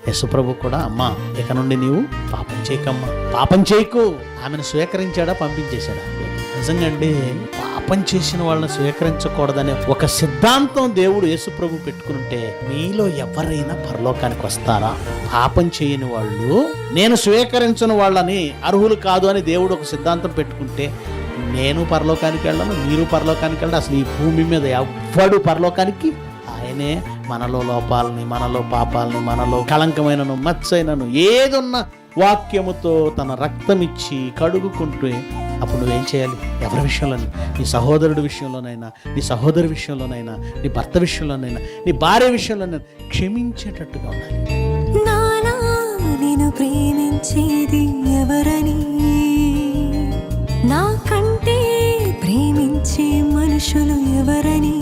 యేసుప్రభు కూడా అమ్మా ఇక నుండి నీవు పాపం చేయకమ్మా, పాపం చేయకు, ఆమెను స్వీకరించాడా పంపించేశాడా? నిజంగా అండి, పాపం చేసిన వాళ్ళని స్వీకరించకూడదనే ఒక సిద్ధాంతం దేవుడు యేసుప్రభు పెట్టుకుంటే మీలో ఎవరైనా పరలోకానికి వస్తారా? పాపం చేయని వాళ్ళు, నేను స్వీకరించిన వాళ్ళని అర్హులు కాదు అని దేవుడు ఒక సిద్ధాంతం పెట్టుకుంటే నేను పరలోకానికి వెళ్ళను, మీరు పరలోకానికి వెళ్ళను. అసలు ఈ భూమి మీద ఎవ్వడు పరలోకానికి, ఆయనే మనలో లోపాలని, మనలో పాపాలని, మనలో కళంకమైనను మచ్చైనను ఏదున్న వాక్యముతో తన రక్తం ఇచ్చి కడుగుకుంటూ, అప్పుడు నువ్వేం చేయాలి? ఎవరి విషయంలోనైనా, నీ సహోదరుడి విషయంలోనైనా, నీ సహోదరి విషయంలోనైనా, నీ భర్త విషయంలోనైనా, నీ భార్య విషయంలోనైనా క్షమించేటట్టుగా ఉండాలి. నానా నేను ప్రేమించేది ఎవరని, నాకంటే ప్రేమించే మనుషులు ఎవరని